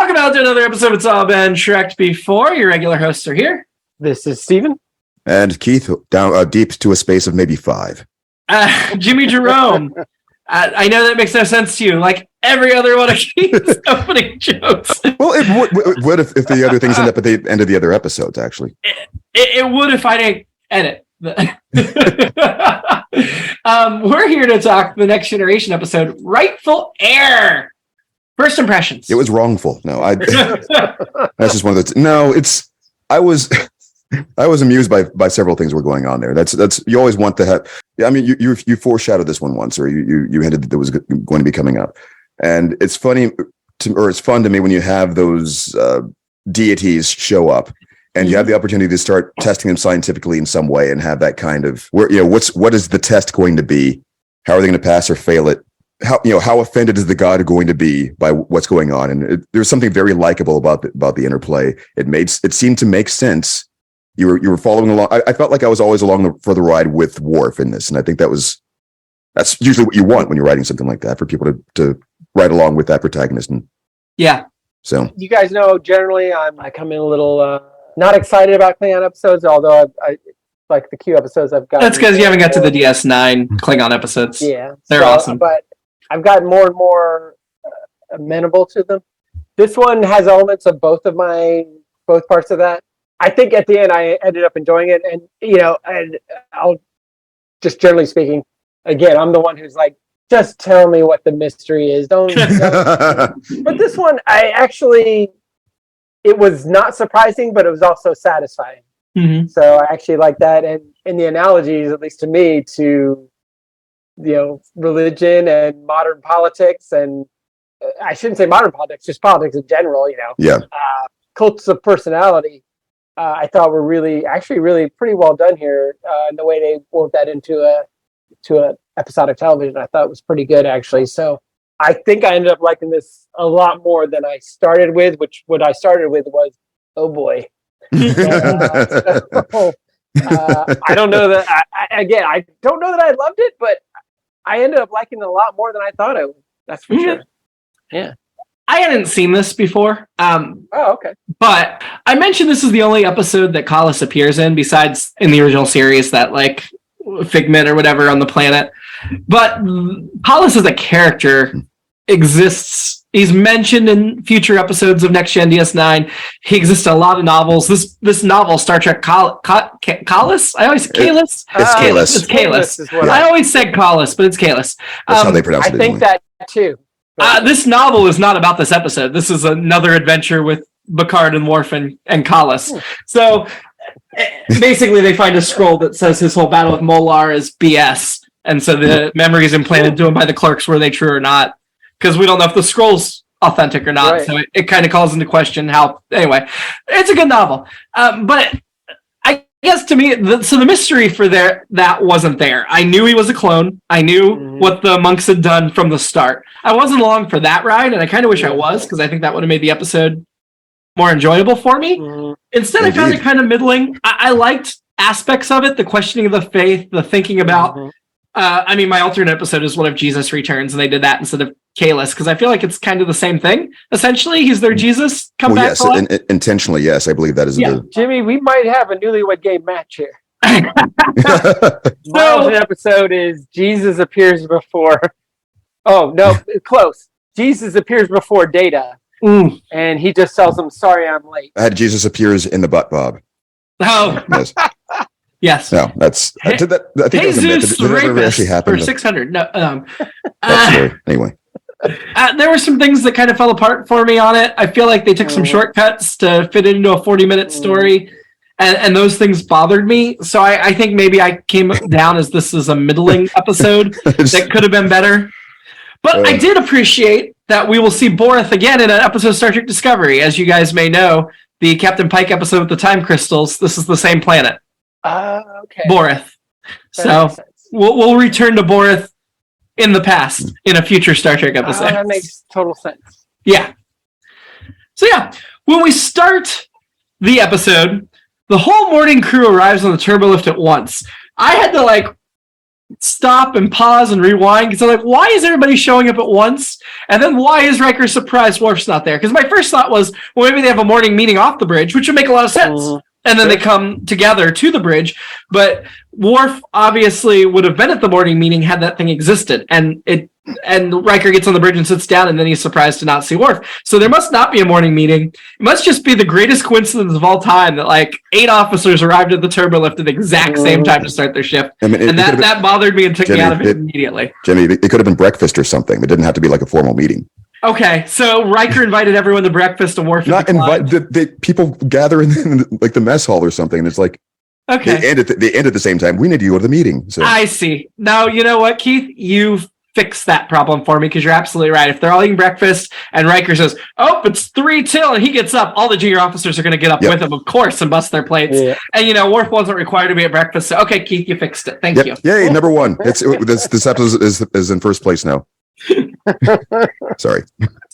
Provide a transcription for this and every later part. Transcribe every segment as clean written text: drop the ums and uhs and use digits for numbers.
Welcome out to another episode of It's All Been Shrek'd Before. Your regular hosts are here. This is Steven. And Keith, down deep to a space of maybe 5. Jimmy-Jerome. I know that makes no sense to you, like every other one of Keith's opening jokes. Well, it would if the other things end up at the end of the other episodes, actually. It would if I didn't edit. We're here to talk the Next Generation episode, Rightful Heir. First impressions. It was wrongful. No, that's just one of the. No, it's. I was amused by several things were going on there. That's you always want to have. I mean, you foreshadowed this one once, or you hinted that there was going to be coming up, and it's funny it's fun to me when you have those deities show up, and you have the opportunity to start testing them scientifically in some way, and have that kind of what is the test going to be? How are they going to pass or fail it? How offended is the god going to be by what's going on? And there's something very likable about the interplay. It seemed to make sense. You were following along. I felt like I was always along for the ride with Worf in this, and I think that's usually what you want when you're writing something like that, for people to ride along with that protagonist. And yeah. So you guys know generally I come in a little not excited about Klingon episodes, although I like the Q episodes I've got. That's because you haven't got to the DS9 Klingon episodes. Yeah, they're awesome. But I've gotten more and more amenable to them. This one has elements of both parts of that. I think at the end I ended up enjoying it, and and I'll just generally speaking, again, I'm the one who's like, just tell me what the mystery is. Don't. But this one, it was not surprising, but it was also satisfying. Mm-hmm. So I actually like that, and in the analogies, at least to me, to religion and modern politics, and I shouldn't say modern politics, just politics in general. Yeah. Cults of personality. I thought were really pretty well done here, and the way they wove that into a episodic television, I thought was pretty good actually. So I think I ended up liking this a lot more than I started with. What I started with was, oh boy. I don't know that. I don't know that I loved it, but I ended up liking it a lot more than I thought I would. That's for sure. Yeah. I hadn't seen this before. Okay. But I mentioned this is the only episode that Kallus appears in, besides in the original series, that like Figment or whatever on the planet. But Kallus as a character exists. He's mentioned in future episodes of Next Gen DS9. He exists in a lot of novels. This novel, Star Trek Kallus? I always say Kahless. It's Kahless. It's Kahless. I always said Kallus, but it's Kahless. That's how they pronounce it. I think that too. This novel is not about this episode. This is another adventure with Picard and Worf and Kallus. So basically they find a scroll that says his whole battle with Molar is BS. And so the memories implanted to him by the clerks, were they true or not? Because we don't know if the scroll's authentic or not. Right. So it kind of calls into question how... Anyway, it's a good novel. But I guess to me, the mystery for that wasn't there. I knew he was a clone. I knew what the monks had done from the start. I wasn't along for that ride, and I kind of wish I was, because I think that would have made the episode more enjoyable for me. Instead, I found it kind of middling. I liked aspects of it, the questioning of the faith, the thinking about... my alternate episode is what if Jesus returns, and they did that instead of Kahless, because I feel like it's kind of the same thing. Essentially, he's their Jesus come back to life. Yes, intentionally, yes. I believe that is Jimmy, we might have a newlywed game match here. My alternate episode is Jesus appears before... Oh, no, close. Jesus appears before Data, and he just tells him, sorry, I'm late. I had Jesus appears in the butt, Bob. Oh. Yes. Yes. No, that's... I think that was a myth. Did it ever actually happen? For 600. No. Anyway. There were some things that kind of fell apart for me on it. I feel like they took some shortcuts to fit it into a 40-minute story, and those things bothered me. So I think maybe I came down as this is a middling episode that could have been better. But I did appreciate that we will see Borth again in an episode of Star Trek Discovery. As you guys may know, the Captain Pike episode with the time crystals, this is the same planet. Okay. Borth. So we'll return to Borth in the past in a future Star Trek episode. That makes total sense. Yeah. So when we start the episode, the whole morning crew arrives on the turbolift at once. I had to stop and pause and rewind because I'm like, why is everybody showing up at once? And then why is Riker surprised Worf's not there? Because my first thought was, well, maybe they have a morning meeting off the bridge, which would make a lot of sense. And then they come together to the bridge. But Worf obviously would have been at the morning meeting had that thing existed. And Riker gets on the bridge and sits down, and then he's surprised to not see Worf. So there must not be a morning meeting. It must just be the greatest coincidence of all time that like 8 officers arrived at the turbolift at the exact same time to start their shift. I mean, that bothered me and took me out of it immediately. Jimmy, it could have been breakfast or something. It didn't have to be like a formal meeting. Okay, so Riker invited everyone to breakfast and Worf. Not invite the people gather in like the mess hall or something, and it's like okay, they end at the same time. We need to go to the meeting. So I see. Now you know what, Keith, you've fixed that problem for me because you're absolutely right. If they're all eating breakfast and Riker says, "Oh, it's 3 till," and he gets up, all the junior officers are going to get up with him, of course, and bust their plates. Yeah. And Worf wasn't required to be at breakfast. So okay, Keith, you fixed it. Thank you. Yay, number 1. This episode is in first place now. Sorry.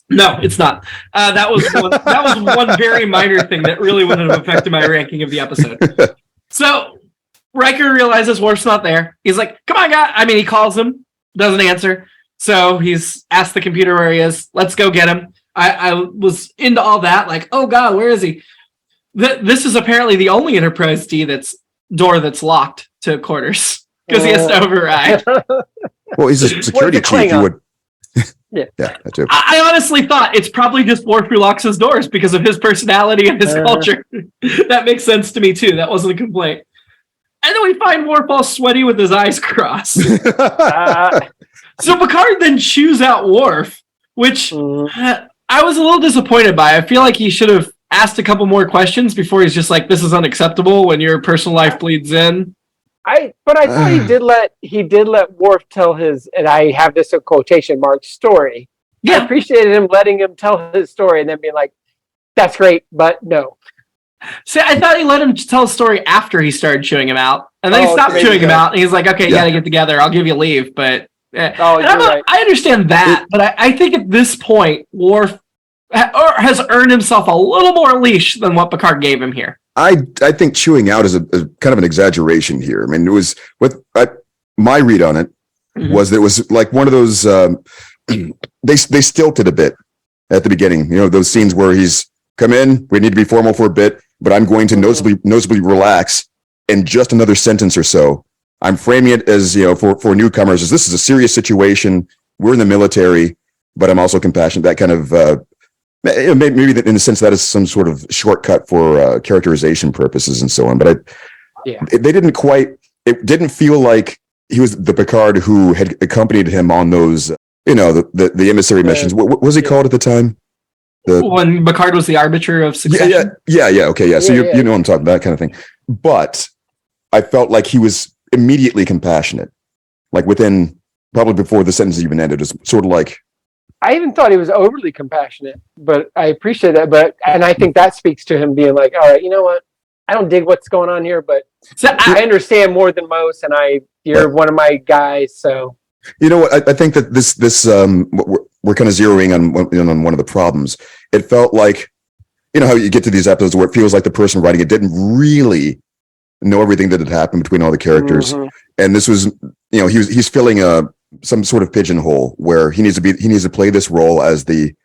No, it's not. That was one very minor thing that really wouldn't have affected my ranking of the episode. So Riker realizes Worf's not there. He's like, "Come on, guy!" I mean, he calls him, doesn't answer. So he's asked the computer where he is. Let's go get him. I was into all that, like, oh god, where is he? This is apparently the only Enterprise D door that's locked to quarters because he has to override. Well, he's a security chief. He would. Yeah, that too. I honestly thought it's probably just Worf who locks his doors because of his personality and his culture. That makes sense to me too. That wasn't a complaint. And then we find Worf all sweaty with his eyes crossed. So Picard then chews out Worf, which I was a little disappointed by. I feel like he should have asked a couple more questions before he's just like, "This is unacceptable," when your personal life bleeds in. I thought he did let Worf tell his, and I have this in quotation marks, story. Yeah. I appreciated him letting him tell his story and then being like, "That's great, but no." See, I thought he let him tell a story after he started chewing him out, and then he stopped chewing him out, and he's like, "Okay, you gotta get together. I'll give you leave." But right. I understand that, but I think at this point, Worf has earned himself a little more leash than what Picard gave him here. I think chewing out is a kind of an exaggeration here. I mean, it was my read on it was that it was like one of those they stilted a bit at the beginning. Those scenes where he's come in, we need to be formal for a bit, but I'm going to noticeably relax in just another sentence or so. I'm framing it as for newcomers as this is a serious situation. We're in the military, but I'm also compassionate. That kind of. Maybe in the sense that is some sort of shortcut for characterization purposes and so on. But they didn't quite. It didn't feel like he was the Picard who had accompanied him on those, the emissary missions. What was he called at the time? When Picard was the arbiter of succession. Yeah. Okay, yeah. So you know what I'm talking about, that kind of thing. But I felt like he was immediately compassionate, like within probably before the sentence even ended. It's sort of like. I even thought he was overly compassionate, but I appreciate that. And I think that speaks to him being like, all right, you know what? I don't dig what's going on here, but I understand more than most, and you're one of my guys. So you know what? I think that this we're kind of zeroing on one of the problems. It felt like how you get to these episodes where it feels like the person writing it didn't really know everything that had happened between all the characters, and this was he's filling some sort of pigeonhole where he needs to play this role as the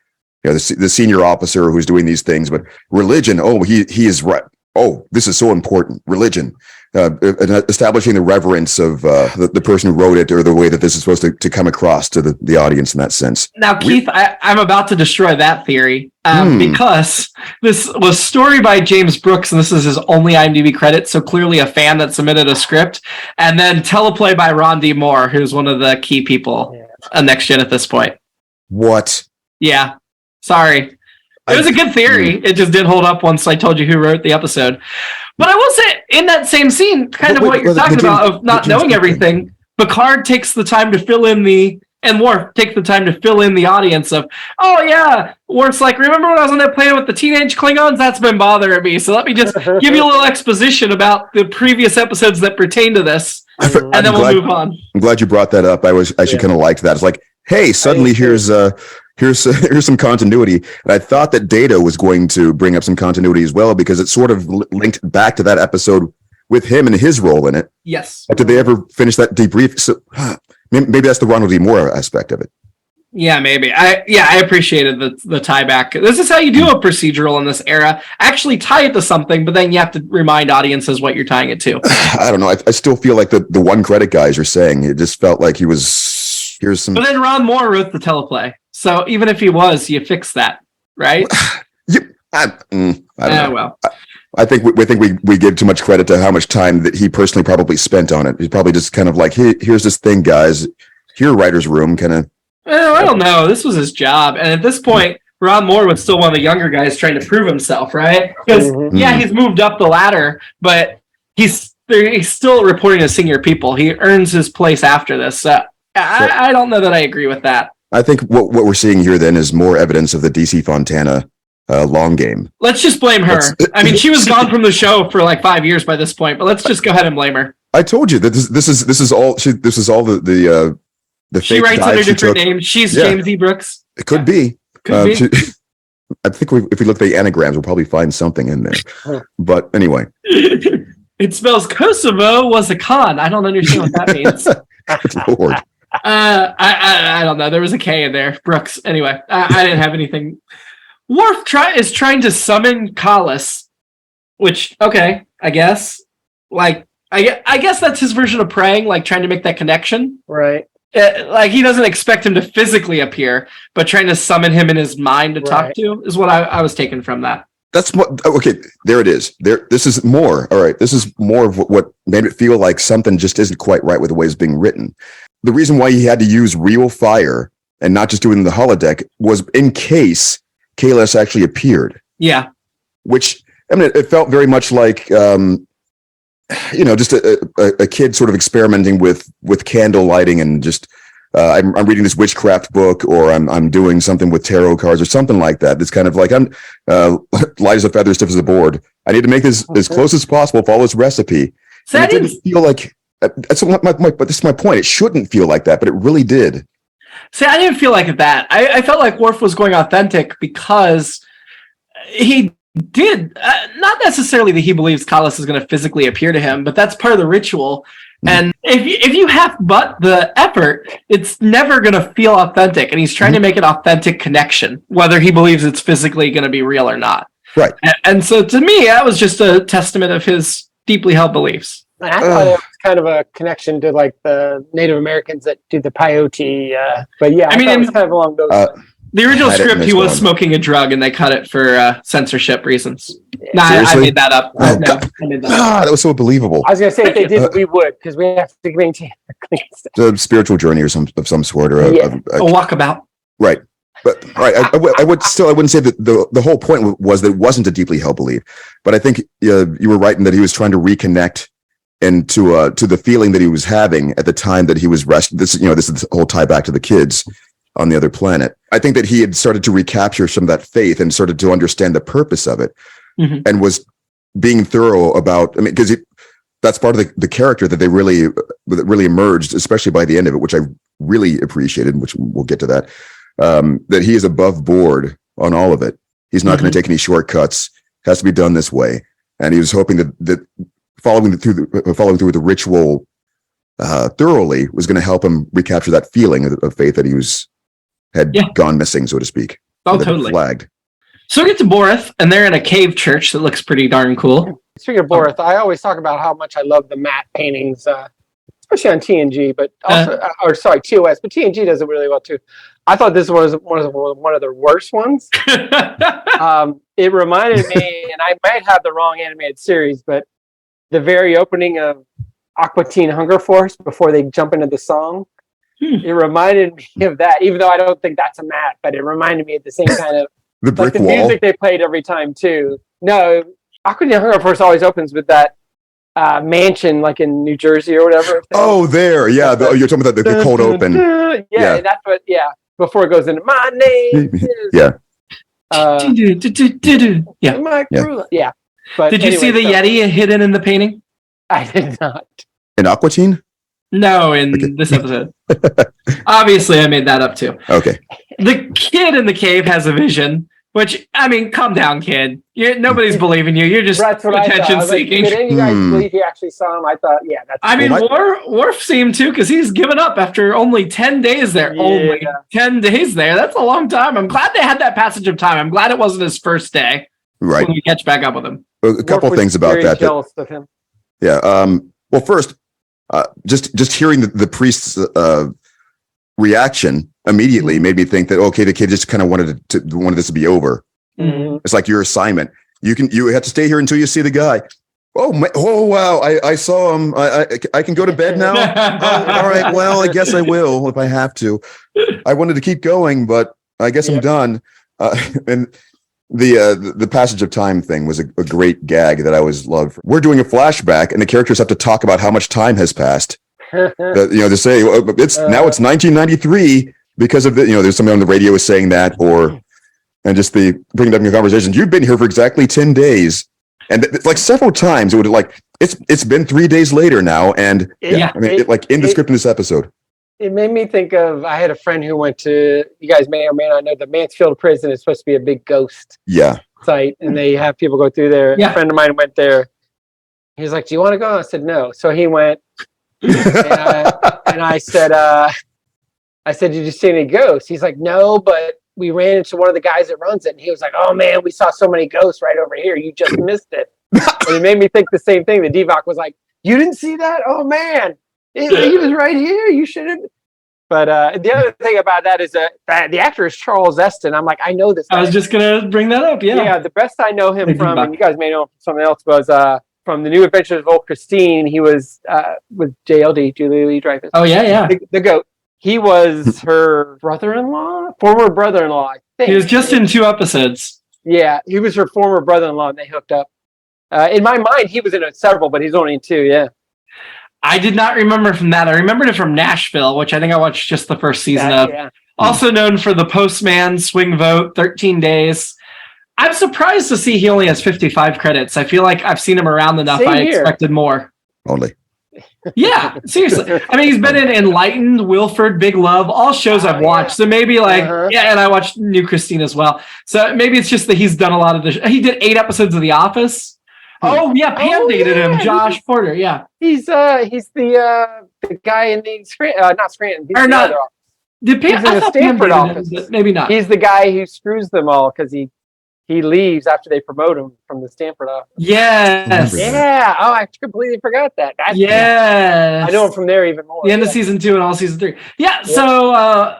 senior officer who's doing these things. But religion, he is right. Oh, this is so important. Religion, establishing the reverence of the person who wrote it, or the way that this is supposed to come across to the audience in that sense. Now, Keith, I'm about to destroy that theory because this was story by James Brooks, and this is his only IMDb credit, so clearly a fan that submitted a script, and then teleplay by Ron D. Moore, who's one of the key people on Next Gen at this point. What? Yeah. Sorry. It was a good theory. It just didn't hold up once I told you who wrote the episode. But I will say, in that same scene, what you're talking about of not knowing everything, Picard takes the time to fill in and Worf takes the time to fill in the audience of, oh yeah, Worf's like, remember when I was on that planet with the teenage Klingons? That's been bothering me. So let me just give you a little exposition about the previous episodes that pertain to this, and then we'll move on. I'm glad you brought that up. I actually kind of liked that. It's like, hey, suddenly here's some continuity. And I thought that Data was going to bring up some continuity as well, because it sort of linked back to that episode with him and his role in it. Yes. But did they ever finish that debrief? So maybe that's the Ronald D. Moore aspect of it. Yeah, maybe. I appreciated the tie back. This is how you do a procedural in this era. Actually tie it to something, but then you have to remind audiences what you're tying it to. I don't know. I still feel like the one credit guys are saying it just felt like he was. Here's some. But then Ron Moore wrote the teleplay, so even if he was, you fix that, right? I don't know. Well. I think we give too much credit to how much time that he personally probably spent on it. He's probably just kind of like, here's this thing, guys. Here, writer's room, kind of. Well, I don't know. This was his job, and at this point, Ron Moore was still one of the younger guys trying to prove himself, right? Because he's moved up the ladder, but he's still reporting to senior people. He earns his place after this. I don't know that I agree with that. I think what we're seeing here then is more evidence of the DC Fontana long game. Let's just blame her. I mean, she was gone from the show for like 5 years by this point, but let's just go ahead and blame her. I told you that this is all the she writes under different names. She's James E. Brooks. It could be. Could be. I think if we look at the anagrams, we'll probably find something in there. But anyway. It spells Kosovo was a con. I don't understand what that means. Lord. I don't know. There was a K in there. Brooks. Anyway, I didn't have anything. Worf is trying to summon Kallus, which, okay, I guess. Like, I guess that's his version of praying, like trying to make that connection. Right. Like, he doesn't expect him to physically appear, but trying to summon him in his mind to talk to is what I was taking from that. That's what. Okay, there it is. This is more. All right, this is more of what made it feel like something just isn't quite right with the way it's being written. The reason why he had to use real fire and not just do it in the holodeck was in case Kahless actually appeared. Yeah. Which, I mean, it felt very much like, just a kid sort of experimenting with candle lighting and just, I'm reading this witchcraft book, or I'm doing something with tarot cards or something like that. It's kind of like, I'm light as a feather, stiff as a board. I need to make this as close as possible, follow this recipe. So it didn't feel like, but this is my point. It shouldn't feel like that, but it really did. See, I didn't feel like that. I felt like Worf was going authentic because he did, not necessarily that he believes Kallus is going to physically appear to him, but that's part of the ritual. And if you have but the effort, it's never going to feel authentic. And he's trying to make an authentic connection, whether he believes it's physically going to be real or not. Right. And so to me, that was just a testament of his deeply held beliefs. I thought it was kind of a connection to like the Native Americans that do the peyote. But yeah, I mean, it was kind of along those lines. The original script, he was smoking a drug, and they cut it for censorship reasons. Yeah. Nah, I made that up. Oh, no, I made that up. That was so believable. I was going to say, if they did, we would, because we have to maintain a spiritual journey or some sort, or a walkabout. Right. But right, I wouldn't say that the whole point was that it wasn't a deeply held belief. But I think you were right in that he was trying to reconnect to the feeling that he was having at the time that he was resting. This is the whole tie back to the kids on the other planet. I think that he had started to recapture some of that faith and started to understand the purpose of it, and was being thorough about. I mean, because that's part of the character that really emerged, especially by the end of it, which I really appreciated. Which we'll get to that. That he is above board on all of it. He's not going to take any shortcuts. Has to be done this way, and he was hoping that following through with the ritual thoroughly was going to help him recapture that feeling of faith that he had gone missing, so to speak. Oh, totally. Flagged. So we get to Boreth, and they're in a cave church that looks pretty darn cool. Speaking of Boreth, I always talk about how much I love the matte paintings, especially on TNG, but also, TOS, but TNG does it really well too. I thought this was one of the worst ones. It reminded me, and I might have the wrong animated series, but the very opening of Aqua Teen Hunger Force before they jump into the song. It reminded me of that, even though I don't think that's a matte, but it reminded me of the same kind of the brick like the wall music they played every time too. No, Aqua Teen Hunger Force always opens with that mansion, like in New Jersey or whatever. Oh, there, yeah. You're talking about the cold open. Yeah, that's what. Yeah, before it goes into my name. Yeah. Yeah. But did you see the Yeti hidden in the painting? I did not. In Aqua Teen? No, in this episode. Obviously, I made that up too. Okay. The kid in the cave has a vision, Which, I mean, calm down, kid. Nobody's believing you. You're just That's what I thought. I attention was like, seeking. did any of you guys believe he actually saw him? I thought, yeah, that's. I mean, Worf seemed to, because he's given up after only 10 days there. Yeah. Only 10 days there. That's a long time. I'm glad they had that passage of time. I'm glad it wasn't his first day. Right. When we catch back up with him. A couple Worf was things about very that. Jealous of him. Yeah. Well, first, just hearing the priest's reaction immediately made me think that, okay, the kid just kind of wanted this to be over. Mm-hmm. It's like your assignment. You have to stay here until you see the guy. Oh wow! I saw him. I can go to bed now. All right. Well, I guess I will if I have to. I wanted to keep going, but I guess I'm done. And the passage of time thing was a great gag that I always loved. We're doing a flashback, and the characters have to talk about how much time has passed. To say it's 1993 because of there's somebody on the radio is saying that, and just bringing up in conversations. You've been here for exactly 10 days. And it's like several times it would it's been 3 days later now. And in the script in this episode. It made me think of, I had a friend who went to, you guys may or may not know, the Mansfield prison is supposed to be a big ghost site. And they have people go through there. Yeah. A friend of mine went there. He was like, do you want to go? I said, no. So he went and I said, did you see any ghosts? He's like, no, but we ran into one of the guys that runs it, and he was like, oh man, we saw so many ghosts right over here. You just missed it. And it made me think the same thing. The Divock was like, you didn't see that? Oh man, he was right here. You shouldn't. But the other thing about that is that the actor is Charles Eston. I'm like, I know this guy. I was just going to bring that up. Yeah. The best I know him from, and you guys may know him from something else, was from The New Adventures of Old Christine. He was with JLD, Julia Louis-Dreyfus. Oh yeah. The goat. He was her former brother-in-law, I think. He was just in 2 episodes. Yeah, he was her former brother-in-law, and they hooked up. In my mind, he was in several, but he's only in 2, yeah. I did not remember from that. I remembered it from Nashville, which I think I watched just the first season of. Yeah. Also known for The Postman, Swing Vote, 13 Days. I'm surprised to see he only has 55 credits. I feel like I've seen him around enough. I expected more. Only. Yeah, seriously. I mean, he's been in Enlightened, Wilford, Big Love, all shows I've watched. So maybe and I watched New Christine as well. So maybe it's just that he's done a lot of he did 8 episodes of The Office. Oh yeah, Pam dated him, Josh Porter. Yeah, he's the guy in the not Scranton. Or not. Did Pam? He's in the Stanford office. Him, maybe not. He's the guy who screws them all because he leaves after they promote him from the Stanford office. Yes. Yeah. Oh, I completely forgot that. Yes. I know him from there even more. The end of season 2 and all season 3. Yeah. So,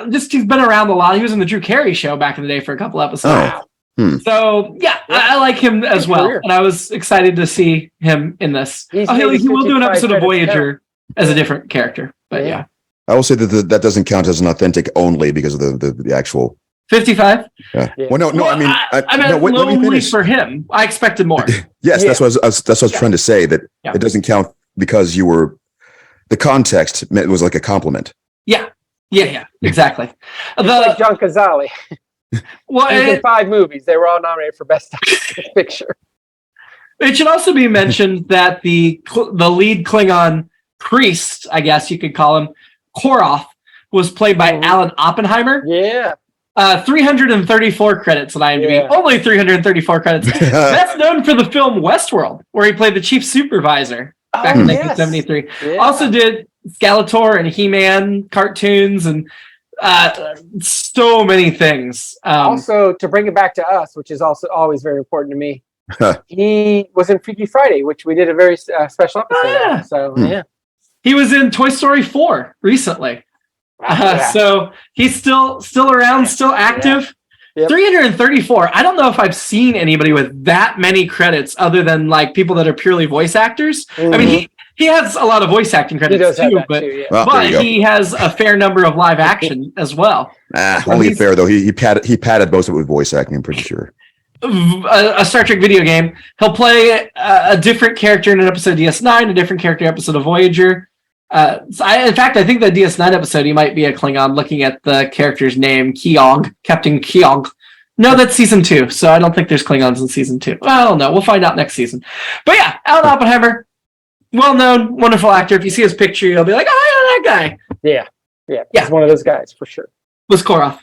just he's been around a lot. He was in the Drew Carey show back in the day for a couple episodes. Oh. So, I like him as well. Career. And I was excited to see him in this. He will do an episode of Voyager as a different character. But yeah. I will say that doesn't count as an authentic only because of the actual 55. Yeah. Well, no. I mean, lonely for him. I expected more. Yes, that's what I was trying to say. That it doesn't count because you were the context was like a compliment. Yeah, exactly. Like John Cazale. Well, he's in 5 movies. They were all nominated for Best Picture. It should also be mentioned that the lead Klingon priest, I guess you could call him, Koroth, was played by Alan Oppenheimer. Yeah. 334 credits on IMDb. Yeah. Only 334 credits. Best known for the film Westworld, where he played the chief supervisor back in 1973. Yeah. Also did Skeletor and He-Man cartoons and so many things. Also, to bring it back to us, which is also always very important to me, he was in Freaky Friday, which we did a very special episode of. So, he was in Toy Story 4 recently. So he's still around, still active. Yeah. Yep. 334. I don't know if I've seen anybody with that many credits other than like people that are purely voice actors. Mm-hmm. I mean, he has a lot of voice acting credits too, but he has a fair number of live action as well. Only fair though. He padded most of it with voice acting. I'm pretty sure. A Star Trek video game. He'll play a different character in an episode of DS9, a different character episode of Voyager. In fact, I think the DS9 episode, he might be a Klingon looking at the character's name, Keong, Captain Keong. No, that's season 2, so I don't think there's Klingons in season 2. I don't know. We'll find out next season. But yeah, Alan Oppenheimer, well-known, wonderful actor. If you see his picture, you'll be like, oh, yeah, that guy. Yeah. He's one of those guys, for sure. Was Koroth.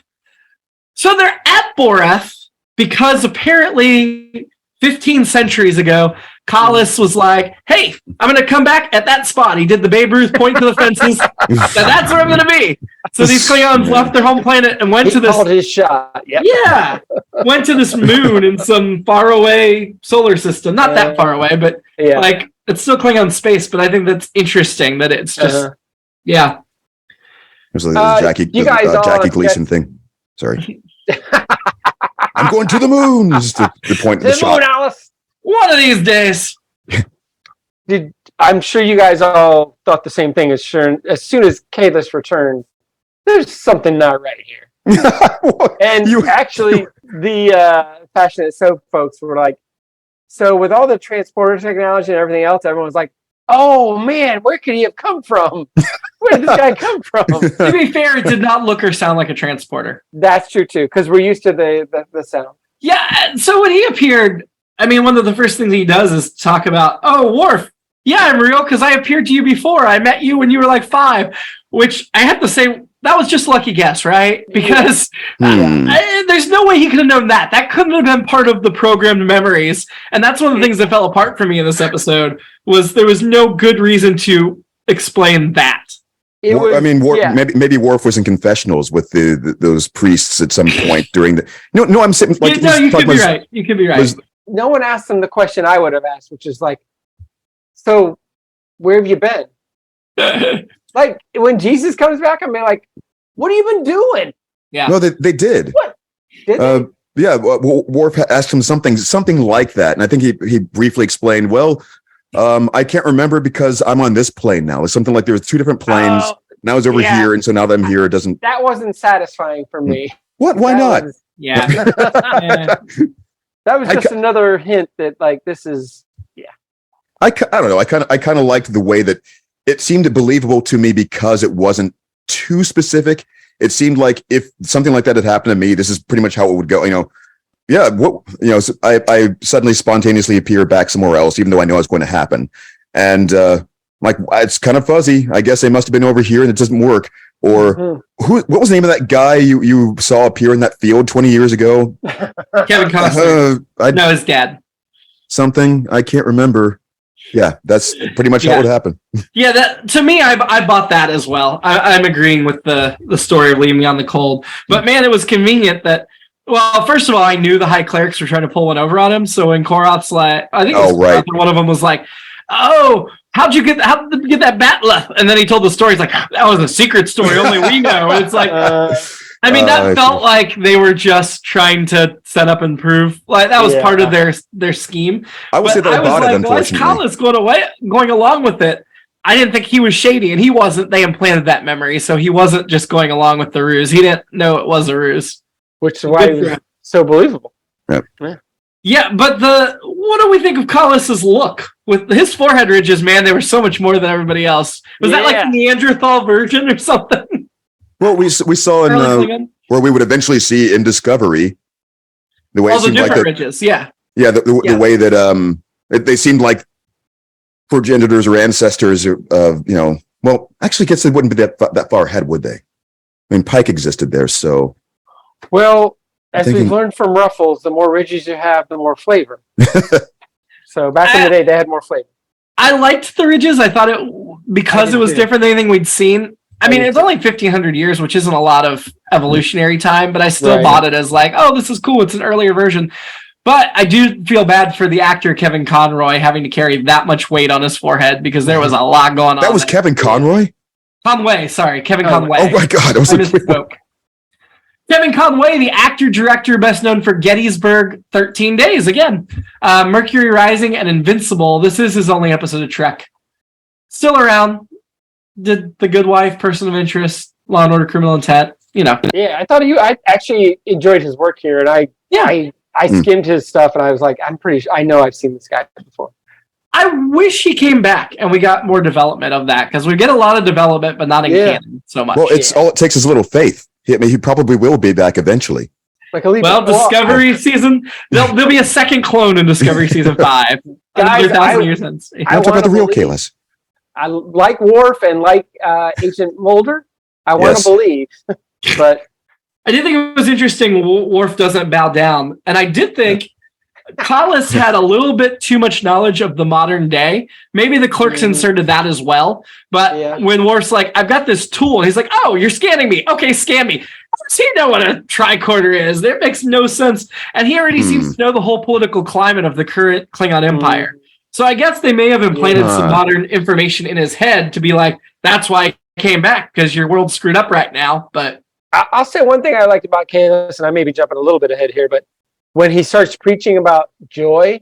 So they're at Boreth because apparently 15 centuries ago, Collis was like, hey, I'm going to come back at that spot. He did the Babe Ruth point to the fences. That's where I'm going to be. So these Klingons left their home planet and went to this. Called his shot. Yep. Yeah. Went to this moon in some faraway solar system. Not that far away, but like it's still Klingon space. But I think that's interesting that it's just, yeah. There's like the Jackie Gleason thing. Sorry. I'm going to the moon. Is the point of the shot. Moon, Alice. One of these days. I'm sure you guys all thought the same thing as soon as Kalis returned. There's something not right here. And actually, the Passionate Soap folks were like, so with all the transporter technology and everything else, everyone was like, oh man, where could he have come from? Where did this guy come from? To be fair, it did not look or sound like a transporter. That's true too, because we're used to the sound. Yeah, so when he appeared, I mean, one of the first things he does is talk about, oh, Worf, yeah, I'm real because I appeared to you before. I met you when you were like 5, which I have to say, that was just a lucky guess, right? Because there's no way he could have known that. That couldn't have been part of the programmed memories. And that's one of the things that fell apart for me in this episode, was there was no good reason to explain that. Maybe Worf was in confessionals with those priests at some point during the. No, I'm sitting. Like, you could be right. You could be right. No one asked him the question I would have asked, which is like, so where have you been? Like when Jesus comes back, I'm like, what have you been doing? Yeah. No, they did. What? Did they? Yeah, Worf asked him something like that, and I think he briefly explained. Well, I can't remember because I'm on this plane now. It's something like there was 2 different planes. Now I was over here, and so now that I'm here, it doesn't. That wasn't satisfying for me. What? Why not? That was just another hint that like this is. Yeah. I don't know. I kind of liked the way that it seemed believable to me because it wasn't too specific. It seemed like if something like that had happened to me, this is pretty much how it would go. So I suddenly spontaneously appear back somewhere else, even though I know it's going to happen. And like, it's kind of fuzzy. I guess they must have been over here and it doesn't work. Or what was the name of that guy you saw appear in that field 20 years ago? Kevin Costner. No, his dad. Something. I can't remember. Yeah, that's pretty much how it happened. Yeah, that to me, I bought that as well. I'm agreeing with the story of leaving me on the cold. But man, it was convenient that. Well, first of all, I knew the high clerics were trying to pull one over on him. So when Koroth's like, I think Koroth, one of them was like, "Oh, how did you get that bat left?" And then he told the story. He's like, "That was a secret story, only we know." And it's like, I mean, that felt like they were just trying to set up and prove. Like that was part of their scheme. I would say that I bought it. Unfortunately, well, Collis going along with it. I didn't think he was shady, and he wasn't. They implanted that memory, so he wasn't just going along with the ruse. He didn't know it was a ruse. Which is why it was so believable. Yep. Yeah, but what do we think of Collis's look? With his forehead ridges, man, they were so much more than everybody else. Was that like a Neanderthal version or something? Well, we saw in where we would eventually see in Discovery the way it seemed like ridges, the way that they seemed like progenitors or ancestors of well, actually, I guess they wouldn't be that far ahead, would they? I mean, Pike existed there, so. Well, as we've learned from Ruffles, the more ridges you have, the more flavor. So back in the day, they had more flavor. I liked the ridges. I thought it was different than anything we'd seen. I mean, it's only 1,500 years, which isn't a lot of evolutionary time, but I still bought it as like, oh, this is cool. It's an earlier version. But I do feel bad for the actor Kevin Conroy having to carry that much weight on his forehead because there was a lot going on. That was Kevin Conroy? Conway, sorry. Kevin Conway. Oh my God. I misspoke. Kevin Conway, the actor-director best known for Gettysburg, 13 Days, again. Mercury Rising and Invincible. This is his only episode of Trek. Still around. Did The Good Wife, Person of Interest, Law and Order, Criminal Intent, Yeah, I thought I actually enjoyed his work here, and I skimmed his stuff, and I was like, I'm pretty sure, I know I've seen this guy before. I wish he came back and we got more development of that, because we get a lot of development, but not in canon so much. Well, all it takes is a little faith. He probably will be back eventually. Discovery season, there'll be a second clone in Discovery season 5. Guys, 1,000 years since. I talk about the real Kalis. I like Worf and like Agent Mulder. I want to believe, but I did think it was interesting Worf doesn't bow down. And I did think Collis had a little bit too much knowledge of the modern day. Maybe the clerks inserted that as well. But when Worf's like, I've got this tool, and he's like, oh, you're scanning me. Okay, scan me. How does he know what a tricorder is? That makes no sense. And he already seems to know the whole political climate of the current Klingon Empire. So I guess they may have implanted some modern information in his head to be like, that's why I came back, because your world's screwed up right now. But I'll say one thing I liked about Kalis, and I may be jumping a little bit ahead here, but when he starts preaching about joy,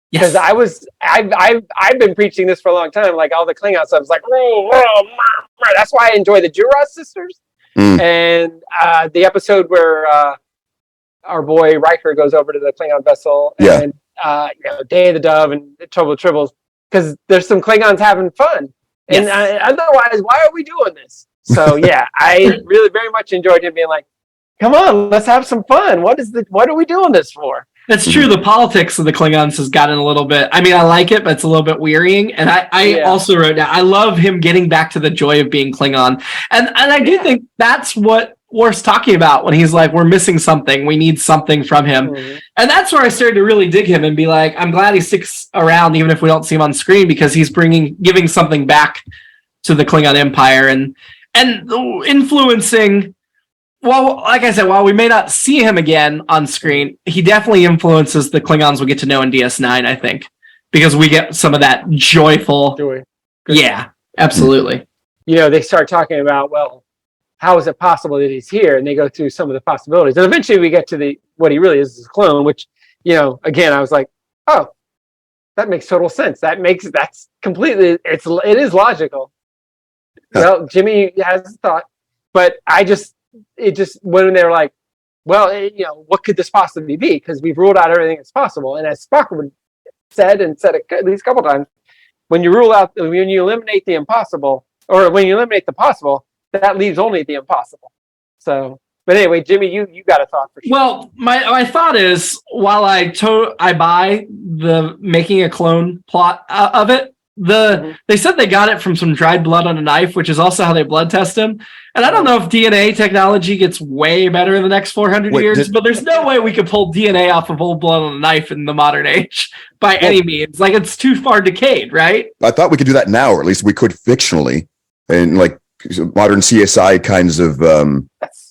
because I've been preaching this for a long time, like all the Klingon stuff. It's like, that's why I enjoy the Juras sisters. And the episode where our boy Riker goes over to the Klingon vessel and Day of the Dove and Trouble with Tribbles, because there's some Klingons having fun. And otherwise, why are we doing this? So I really very much enjoyed him being like, come on, let's have some fun. What are we doing this for? That's true. The politics of the Klingons has gotten a little bit, I mean, I like it, but it's a little bit wearying. And I also wrote down, I love him getting back to the joy of being Klingon. And I do think that's what Worf's talking about when he's like, we're missing something. We need something from him. And that's where I started to really dig him and be like, I'm glad he sticks around, even if we don't see him on screen, because he's giving something back to the Klingon Empire and influencing. Well, like I said, while we may not see him again on screen, he definitely influences the Klingons we get to know in DS9, I think, because we get some of that joyful. Joy. Yeah, absolutely. They start talking about, well, how is it possible that he's here? And they go through some of the possibilities. And eventually we get to what he really is a clone, which, again, I was like, oh, that makes total sense. That's completely, it is logical. Well, Jimmy has a thought, but when they were like, well, what could this possibly be? Because we've ruled out everything that's possible. And as Spock said at least a couple times, when you eliminate the impossible, or when you eliminate the possible, that leaves only the impossible. So, but anyway, Jimmy, you got a thought for sure. Well, my thought is, while I buy the making a clone plot of it, they said they got it from some dried blood on a knife, which is also how they blood test him. And I don't know if DNA technology gets way better in the next 400 years, but there's no way we could pull DNA off of old blood on a knife in the modern age by any means. Like, it's too far decayed, right? I thought we could do that now, or at least we could fictionally, and like modern CSI kinds of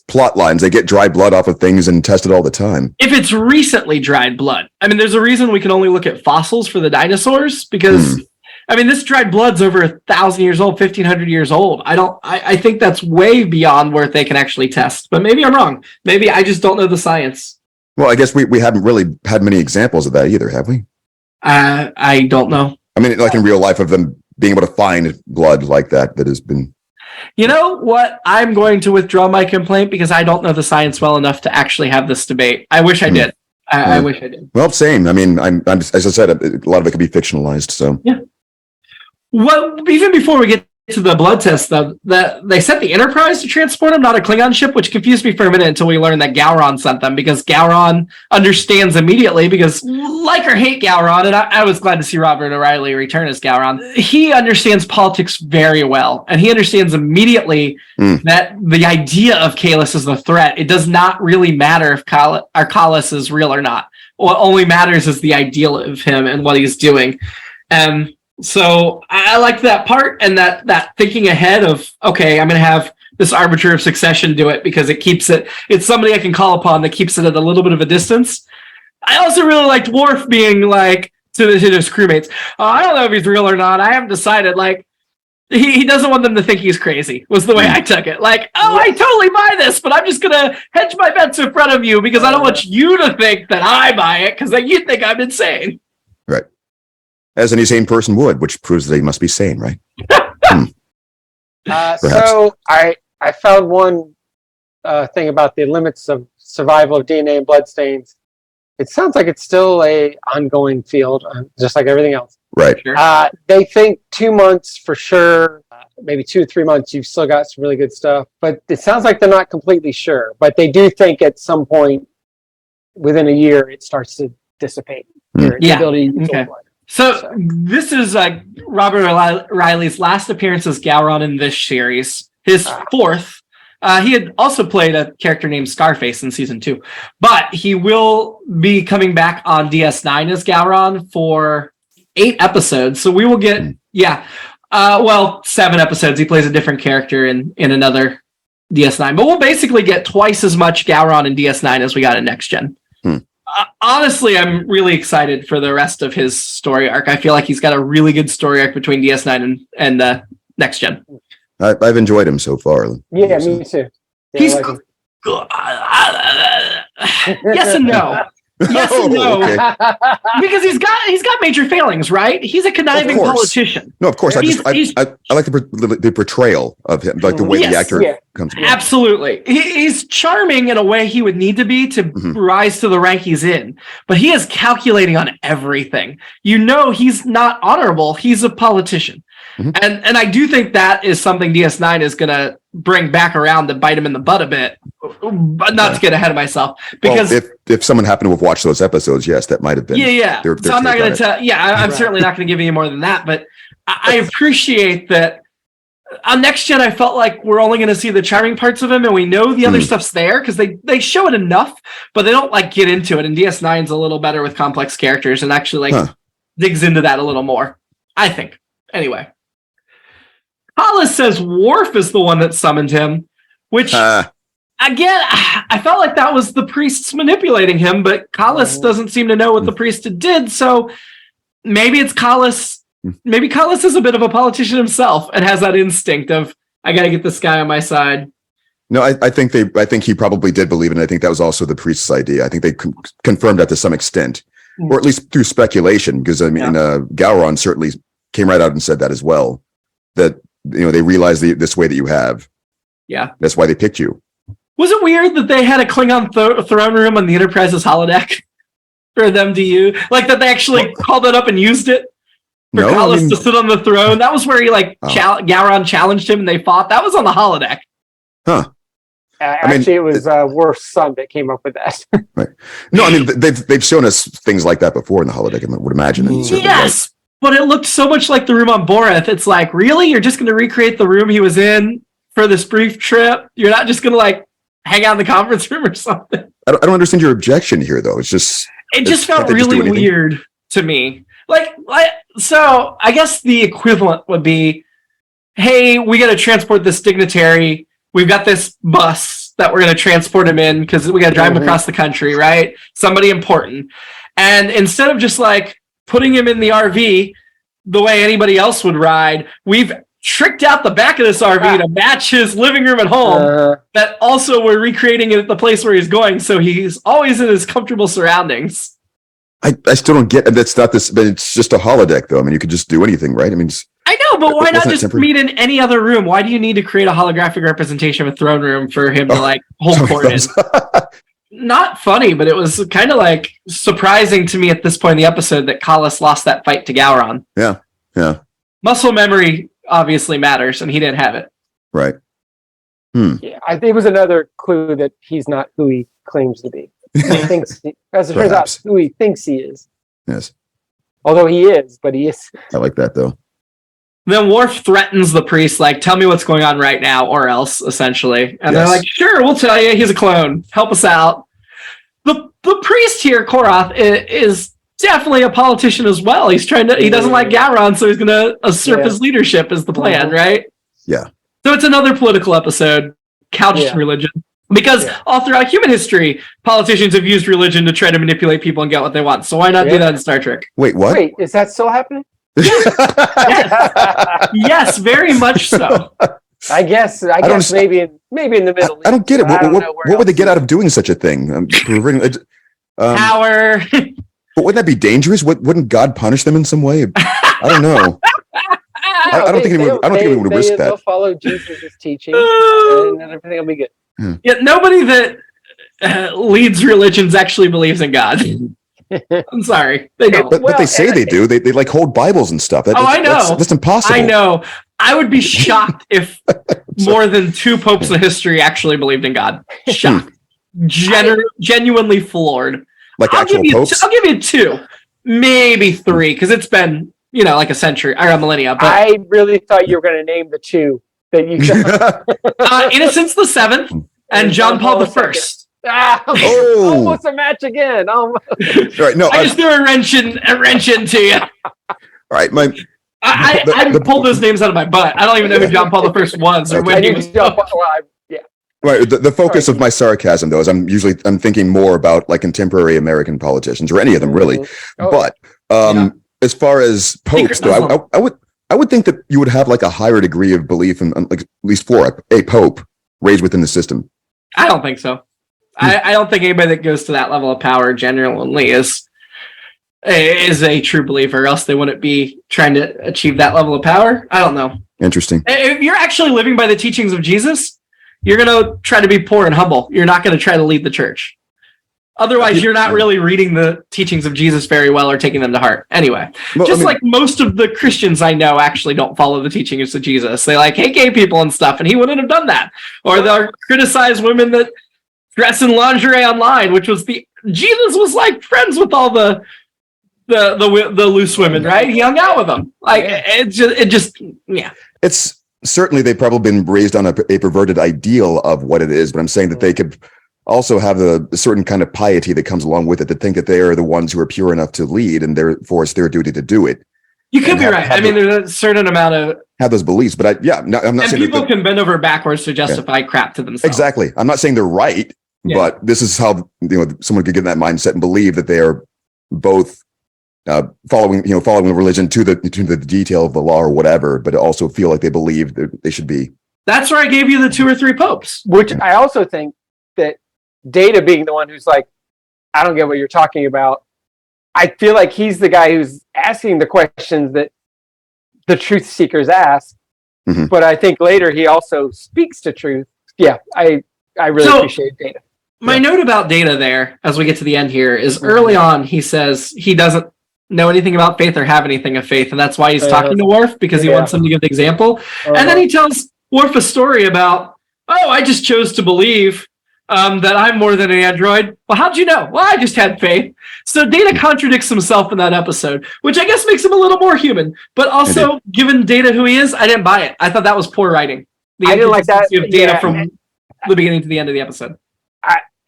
plot lines. They get dried blood off of things and test it all the time. If it's recently dried blood, I mean, there's a reason we can only look at fossils for the dinosaurs, because I mean, this dried blood's over 1,000 years old, 1,500 years old. I think that's way beyond where they can actually test, but maybe I'm wrong. Maybe I just don't know the science. Well, I guess we haven't really had many examples of that either, have we? I don't know. I mean, like in real life, of them being able to find blood like that has been. You know what? I'm going to withdraw my complaint because I don't know the science well enough to actually have this debate. I wish I did. I wish I did. Well, same. I mean, I'm as I said, a lot of it could be fictionalized. So yeah. Well, even before we get to the blood test, though, they sent the Enterprise to transport him, not a Klingon ship, which confused me for a minute until we learned that Gowron sent them, because Gowron understands immediately, because like or hate Gowron, and I was glad to see Robert O'Reilly return as Gowron, he understands politics very well, and he understands immediately that the idea of Kalis is the threat. It does not really matter if Kalis is real or not. What only matters is the ideal of him and what he's doing. So I like that part, and that thinking ahead of, okay, I'm going to have this arbiter of succession do it, because it's somebody I can call upon that keeps it at a little bit of a distance. I also really liked Worf being like to his crewmates, I don't know if he's real or not. I haven't decided. Like, he doesn't want them to think he's crazy, was the way I took it. Like, I totally buy this, but I'm just going to hedge my bets in front of you because I don't want you to think that I buy it, because then you think I'm insane. Right. As any sane person would, which proves that they must be sane, right? So I found one thing about the limits of survival of DNA and bloodstains. It sounds like it's still a ongoing field, just like everything else. Right. Sure. They think 2 months for sure, maybe 2 to 3 months, you've still got some really good stuff. But it sounds like they're not completely sure. But they do think at some point within a year, it starts to dissipate. Okay. So this is Robert Riley's last appearance as Gowron in this series. His fourth, He had also played a character named Scarface in season 2, but he will be coming back on DS9 as Gowron for 8 episodes. So we will get, 7 episodes. He plays a different character in another DS9, but we'll basically get twice as much Gowron in DS9 as we got in Next Gen. Honestly, I'm really excited for the rest of his story arc. I feel like he's got a really good story arc between DS9 and Next Gen. I've enjoyed him so far. Yeah, me too. Yeah, He's I like him. yes and no. Yes and no. Okay. Because he's got major failings, right? He's a conniving course. politician. No, of course. I like the portrayal of him, like the way the actor comes. Absolutely. He's charming in a way he would need to be to rise to the rank he's in, but he is calculating on everything. He's not honorable. He's a politician. And I do think that is something DS9 is going to bring back around to bite him in the butt a bit, but not to get ahead of myself. Because if someone happened to have watched those episodes, yes, that might have been. Yeah. So I'm not going to tell. Yeah, I'm certainly not going to give you any more than that. But I appreciate that. On Next Gen, I felt like we're only going to see the charming parts of him, and we know the other stuff's there because they show it enough, but they don't get into it. And DS9's a little better with complex characters and actually digs into that a little more, I think. Anyway. Hollis says Worf is the one that summoned him, which, again, I felt like that was the priests manipulating him, but Collis doesn't seem to know what the priest did, so maybe it's Collis. Maybe Collis is a bit of a politician himself and has that instinct of, I got to get this guy on my side. No, I think he probably did believe it, and I think that was also the priest's idea. I think they confirmed that to some extent, or at least through speculation, because, Gowron certainly came right out and said that as well, that they realize this way that you have. Yeah. That's why they picked you. Was it weird that they had a Klingon throne room on the Enterprise's holodeck for them to use? Like that they actually called it up and used it for Collis to sit on the throne? That was where he Gowron challenged him and they fought. That was on the holodeck. Huh. Actually, it was Worf's son that came up with that. Right. No, they've shown us things like that before in the holodeck, I would imagine. Yes. But it looked so much like the room on Boreth. It's like, really? You're just going to recreate the room he was in for this brief trip? You're not just going to hang out in the conference room or something? I don't understand your objection here, though. It just felt really weird to me. So I guess the equivalent would be, hey, we got to transport this dignitary. We've got this bus that we're going to transport him in because we got to drive him across the country, right? Somebody important. And instead of just putting him in the RV the way anybody else would ride, we've tricked out the back of this RV to match his living room at home. That also we're recreating it at the place where he's going, so he's always in his comfortable surroundings. I still don't get that's not this, but it's just a holodeck, though. I mean, you could just do anything, right? I mean, I know, but why not just meet in any other room? Why do you need to create a holographic representation of a throne room for him to hold court in? Not funny, but it was kind of surprising to me at this point in the episode that Collis lost that fight to Gowron. Yeah. Muscle memory obviously matters, and he didn't have it. Right. Yeah, I think it was another clue that he's not who he claims to be. As it turns out, who he thinks he is. Yes. Although he is, but he is. I like that, though. Then Worf threatens the priest, tell me what's going on right now, or else, essentially. And they're like, sure, we'll tell you. He's a clone. Help us out. The priest here, Korath, is definitely a politician as well. He doesn't like Gowron, so he's going to usurp his leadership is the plan, right? Yeah. So it's another political episode, couched in religion. Because all throughout human history, politicians have used religion to try to manipulate people and get what they want. So why not do that in Star Trek? Wait, what? Wait, is that still happening? Yes, very much so. I guess maybe in the Middle East. I don't get it. What would they get out of doing such a thing? Power. But wouldn't that be dangerous? Wouldn't God punish them in some way? I don't know. I don't think anyone would risk that. They'll follow Jesus' teaching, and everything will be good. Yeah, nobody that leads religions actually believes in God. I'm sorry, they don't. But they say they do. They hold Bibles and stuff. I know. That's impossible. I know. I would be shocked if more than 2 popes in history actually believed in God. Shocked. Genuinely floored. Like actual popes? I'll give you 2, maybe 3, because it's been a century or a millennia. But I really thought you were going to name the 2 that you Innocence the Seventh and John Paul the First. Almost a match again. Almost. Right, no, I just threw a wrench into you. All right, I pulled those names out of my butt. I don't even know who John Paul the First was or when he was. Right. The focus of my sarcasm, though, is I'm thinking more about like contemporary American politicians or any of them, really. But as far as popes, though, I would think that you would have like a higher degree of belief in like at least for a pope raised within the system. I don't think so. I don't think anybody that goes to that level of power genuinely is a true believer, or else they wouldn't be trying to achieve that level of power. I don't know. Interesting. If you're actually living by the teachings of Jesus, you're going to try to be poor and humble. You're not going to try to lead the church. Otherwise, you're not really reading the teachings of Jesus very well or taking them to heart. Anyway, like most of the Christians I know actually don't follow the teachings of Jesus. They hate gay people and stuff, and he wouldn't have done that. Or they'll criticize women that dress in lingerie online, which was Jesus was like friends with all the loose women, right? He hung out with them. It's certainly they've probably been raised on a perverted ideal of what it is, but I'm saying that they could also have a certain kind of piety that comes along with it, to think that they are the ones who are pure enough to lead, and therefore it's their duty to do it. You could be right. There's a certain amount of have those beliefs, but I'm not saying people can bend over backwards to justify crap to themselves. Exactly. I'm not saying they're right, but this is how someone could get in that mindset and believe that they are both following the religion to the detail of the law or whatever, but also feel like they believe that they should be. That's where I gave you the 2 or 3 popes. Which I also think that Data being the one who's like, I don't get what you're talking about. I feel like he's the guy who's asking the questions that the truth seekers ask. Mm-hmm. But I think later he also speaks to truth. Yeah, I really appreciate Data. My note about Data there, as we get to the end here, is early on he says he doesn't know anything about faith or have anything of faith, and that's why he's talking to Worf, because he wants him to give the example. And then he tells Worf a story about, I just chose to believe that I'm more than an android. Well, how'd you know? Well, I just had faith. So Data contradicts himself in that episode, which I guess makes him a little more human. But also, given Data who he is, I didn't buy it. I thought that was poor writing. I didn't like that. Of Data from the beginning to the end of the episode.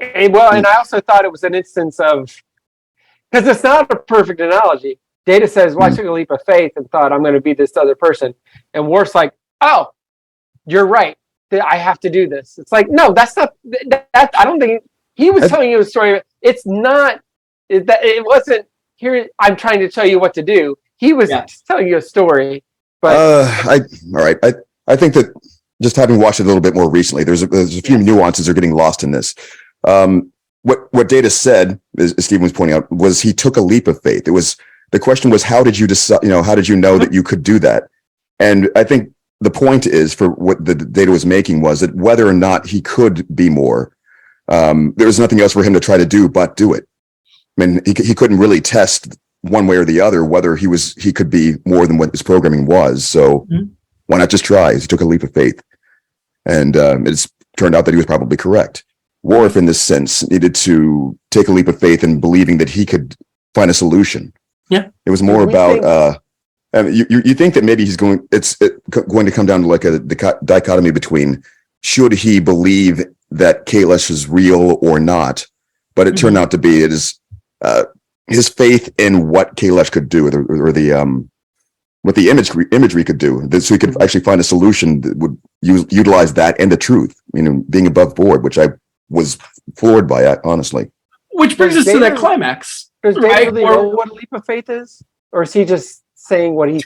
And I also thought it was an instance of, because it's not a perfect analogy. Data says, well, I took a leap of faith and thought I'm going to be this other person. And Worf's like, oh, you're right. I have to do this. It's like, no, that's not, I don't think, he was telling you a story. It's not, it wasn't, here, I'm trying to tell you what to do. He was telling you a story. But all right. I think that just having watched it a little bit more recently, there's a few nuances are getting lost in this. What Data said, as Stephen was pointing out, was he took a leap of faith. The question was, how did you decide? How did you know that you could do that? And I think the point is, for what the Data was making, was that whether or not he could be more, there was nothing else for him to try to do but do it. I mean, he couldn't really test one way or the other whether he could be more than what his programming was. So why not just try? He took a leap of faith, and it's turned out that he was probably correct. Worf, in this sense, needed to take a leap of faith in believing that he could find a solution. Yeah, it was more about. You think that maybe it's going to come down to like a dichotomy between should he believe that Kailash is real or not, but it turned out to be it is his faith in what Kailash could do, or the what the imagery could do, so he could actually find a solution that would utilize that and the truth, being above board, which I was floored by it, honestly. Which brings us to that climax. Does Data really know what a leap of faith is? Or is he just saying what he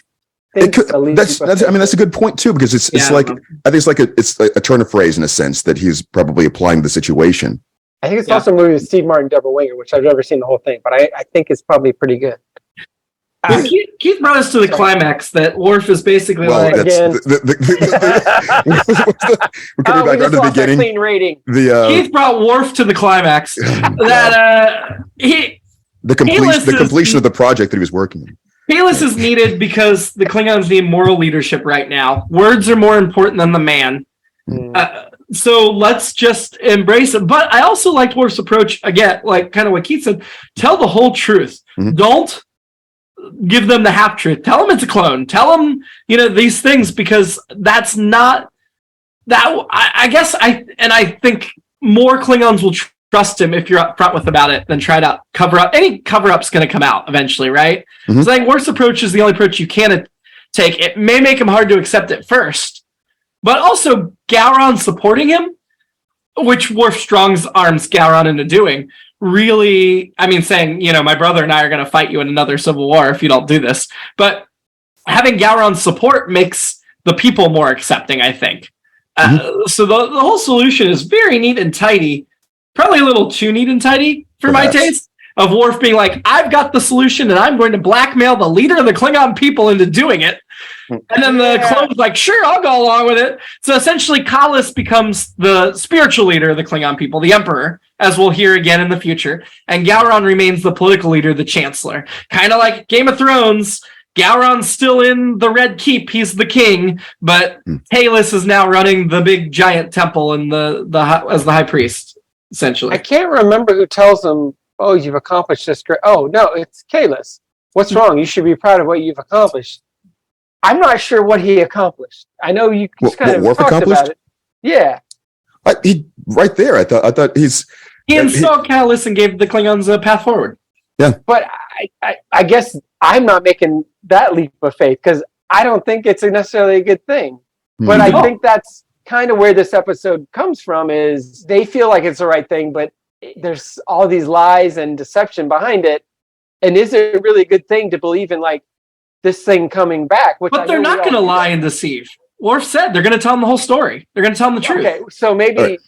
thinks that's a good point too, because it's like, I think it's like a turn of phrase in a sense that he's probably applying to the situation. I think it's also a movie with Steve Martin, Deborah Winger, which I've never seen the whole thing, but I think it's probably pretty good. Keith brought us to the climax that Worf is basically we're coming back to the beginning. Clean rating. Keith brought Worf to the climax. The completion of the project that he was working on. Kahless is needed because the Klingons need moral leadership right now. Words are more important than the man. So let's just embrace it. But I also liked Worf's approach, again, like kind of what Keith said, tell the whole truth. Don't give them the half truth. Tell them it's a clone. Tell them, these things, because that's not I guess I think more Klingons will trust him if you're upfront with about it than try to cover up. Any cover-up's going to come out eventually, right? Mm-hmm. So I think worst approach is the only approach you can take. It may make him hard to accept at first, but also Gowron supporting him, which Worf Strong's arms Gowron into doing, really, I mean, saying, my brother and I are going to fight you in another civil war if you don't do this. But having Gowron's support makes the people more accepting, I think. So the whole solution is very neat and tidy, probably a little too neat and tidy for my taste, of Worf being like, I've got the solution and I'm going to blackmail the leader of the Klingon people into doing it. And then the clone's like, sure, I'll go along with it. So essentially, Kallus becomes the spiritual leader of the Klingon people, the Emperor, as we'll hear again in the future. And Gowron remains the political leader, the Chancellor. Kind of like Game of Thrones, Gowron's still in the Red Keep. He's the king, but Kallus is now running the big giant temple and as the high priest, essentially. I can't remember who tells him, oh, you've accomplished this great. Oh, no, it's Kallus. What's wrong? You should be proud of what you've accomplished. I'm not sure what he accomplished. I know you just kind of Worf talked accomplished? about it. Yeah. He right there. I thought he installed Kallus and gave the Klingons a path forward. Yeah. But I guess I'm not making that leap of faith because I don't think it's necessarily a good thing. But I think that's kind of where this episode comes from, is they feel like it's the right thing, but there's all these lies and deception behind it. And is it really a good thing to believe in this thing coming back? But they're not going to lie and deceive. Worf said they're going to tell them the whole story. They're going to tell them the truth. Okay, so maybe,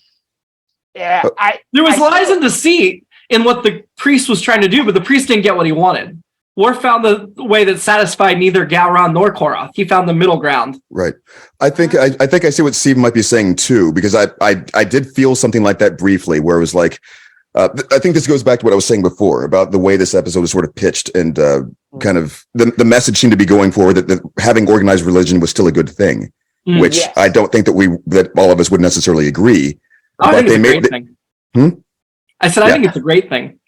there was lies and deceit in what the priest was trying to do, but the priest didn't get what he wanted. Worf found the way that satisfied neither Gowron nor Koroth. He found the middle ground. Right. I think I see what Steve might be saying too, because I did feel something like that briefly, where it was like, I think this goes back to what I was saying before about the way this episode is sort of pitched, and kind of the message seemed to be going forward that having organized religion was still a good thing, which I don't think that all of us would necessarily agree. I think it's a great thing. I said I think it's a great thing.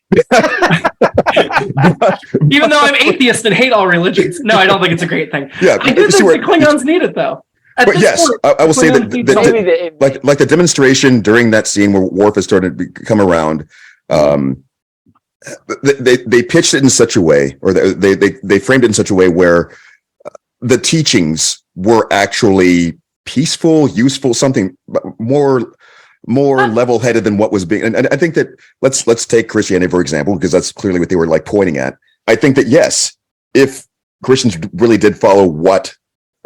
Even though I'm atheist and hate all religions, no, I don't think it's a great thing. Yeah, I do think the Klingons need it, though. But yes, I will say that like the demonstration during that scene where Worf is starting to come around, they pitched it in such a way, or they framed it in such a way where the teachings were actually peaceful, useful, something more level-headed than what was being. And I think that let's take Christianity for example, because that's clearly what they were pointing at. I think that yes, if Christians really did follow what